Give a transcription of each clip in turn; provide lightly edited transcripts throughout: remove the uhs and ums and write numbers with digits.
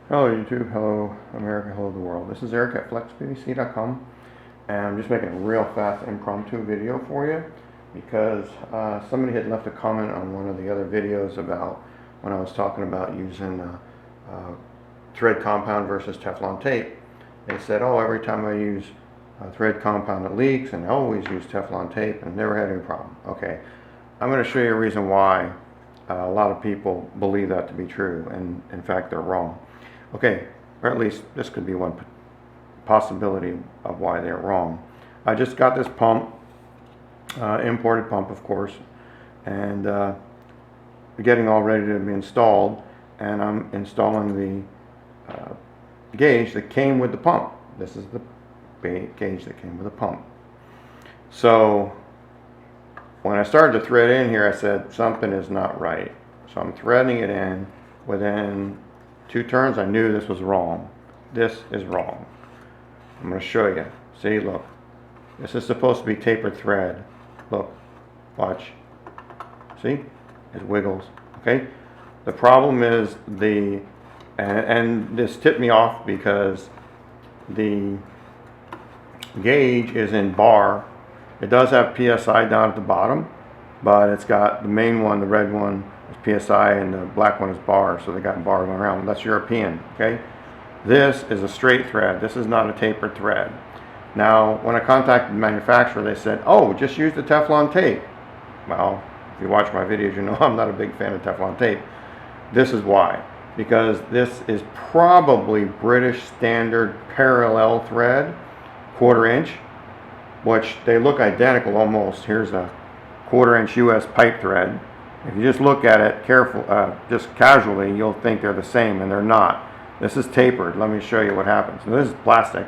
Hello YouTube, hello America, hello the world. This is Eric at FlexPVC.com, and I'm just making a real fast impromptu video for you because somebody had left a comment on one of the other videos about when I was talking about using thread compound versus Teflon tape. They said, oh, every time I use thread compound it leaks, and I always use Teflon tape and never had any problem. Okay, I'm going to show you a reason why a lot of people believe that to be true, and in fact they're wrong. Okay, or at least this could be one possibility of why they're wrong. I just got this pump, imported pump of course, and getting all ready to be installed, and I'm installing the gauge that came with the pump. This is the gauge that came with the pump. So when I started to thread in here, I said something is not right. So I'm threading it in. Within 2 turns, I knew this was wrong. This is wrong. I'm going to show you. See, look. This is supposed to be tapered thread. Look. Watch. See? It wiggles. Okay? The problem is and this tipped me off because the gauge is in bar. It does have PSI down at the bottom, but it's got the main one, the red one, PSI, and the black one is bar, so they got bar going around. That's European, okay? This is a straight thread. This is not a tapered thread. Now, when I contacted the manufacturer, they said, oh, just use the Teflon tape. Well, if you watch my videos, you know I'm not a big fan of Teflon tape. This is why. Because this is probably British standard parallel thread, 1/4 inch, which they look identical almost. Here's a 1/4 inch US pipe thread. If you just look at it just casually, you'll think they're the same, and they're not. This is tapered. Let me show you what happens. Now, this is plastic.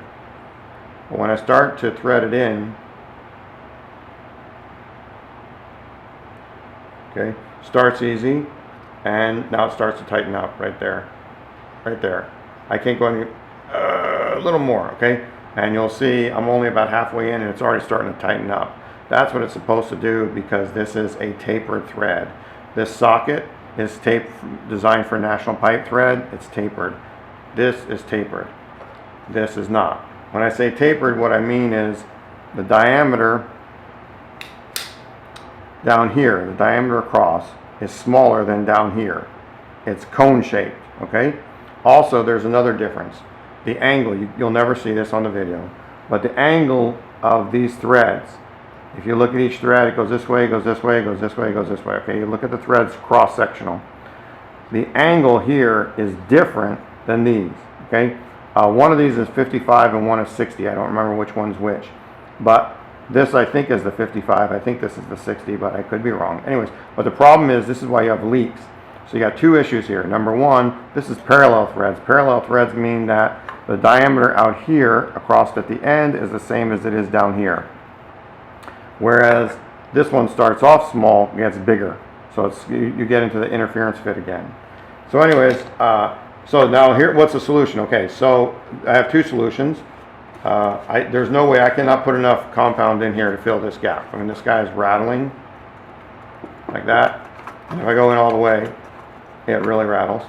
But when I start to thread it in, okay, starts easy, and now it starts to tighten up right there. Right there. I can't go any, a little more, okay? And you'll see I'm only about halfway in, and it's already starting to tighten up. That's what it's supposed to do because this is a tapered thread. This socket is designed for national pipe thread. It's tapered. This is tapered. This is not. When I say tapered, what I mean is the diameter down here, the diameter across, is smaller than down here. It's cone shaped, okay? Also, there's another difference. The angle, you'll never see this on the video, but the angle of these threads, if you look at each thread, it goes this way, goes this way, goes this way, goes this way. Okay, you look at the threads cross-sectional. The angle here is different than these. Okay, one of these is 55 and one is 60. I don't remember which one's which, but this I think is the 55. I think this is the 60, but I could be wrong. Anyways, but the problem is this is why you have leaks. So you got 2 issues here. Number one, this is parallel threads. Parallel threads mean that the diameter out here across at the end is the same as it is down here. Whereas this one starts off small, gets bigger. So you get into the interference fit again. So anyways, so now here, what's the solution? Okay, so I have 2 solutions. There's no way I cannot put enough compound in here to fill this gap. I mean, this guy is rattling like that. And if I go in all the way, it really rattles.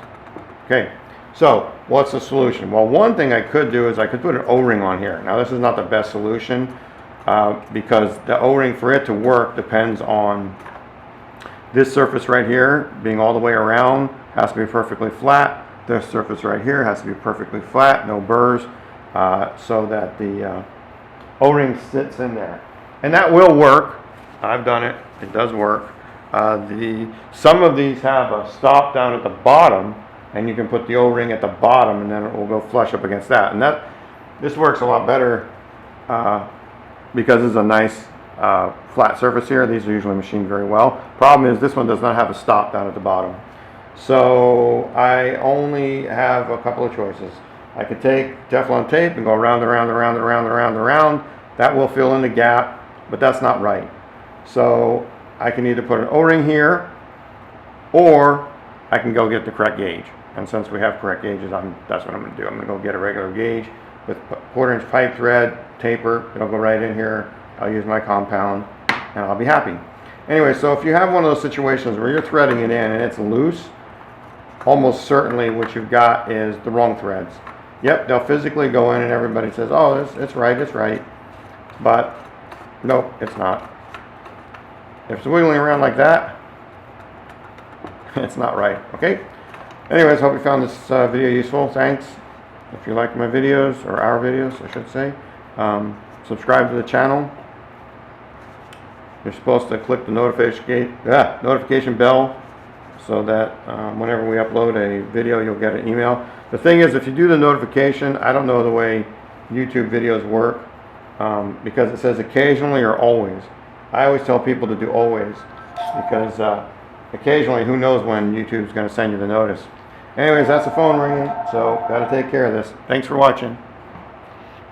Okay, so what's the solution? Well, one thing I could do is I could put an O-ring on here. Now, this is not the best solution. Because the O-ring, for it to work, depends on this surface right here being all the way around, has to be perfectly flat. This surface right here has to be perfectly flat, no burrs, so that the O-ring sits in there. And that will work. I've done it. It does work. Some of these have a stop down at the bottom, and you can put the O-ring at the bottom, and then it will go flush up against that. And this works a lot better because it's a nice flat surface here. These are usually machined very well. Problem is this one does not have a stop down at the bottom. So I only have a couple of choices. I could take Teflon tape and go around and around and around and around and around and around. That will fill in the gap, but that's not right. So I can either put an O-ring here, or I can go get the correct gauge. And since we have correct gauges, that's what I'm going to do. I'm going to go get a regular gauge with 1/4 inch pipe thread, taper. It'll go right in here. I'll use my compound, and I'll be happy. Anyway, so if you have one of those situations where you're threading it in and it's loose, almost certainly what you've got is the wrong threads. Yep, they'll physically go in and everybody says, oh, it's right. But nope, it's not. If it's wiggling around like that, it's not right, okay? Anyways, hope you found this video useful. Thanks. If you like my videos, or our videos, I should say, subscribe to the channel. You're supposed to click the notification bell so that whenever we upload a video, you'll get an email. The thing is, if you do the notification, I don't know the way YouTube videos work because it says occasionally or always. I always tell people to do always because occasionally, who knows when YouTube's going to send you the notice. Anyways, that's the phone ringing, so got to take care of this. Thanks for watching.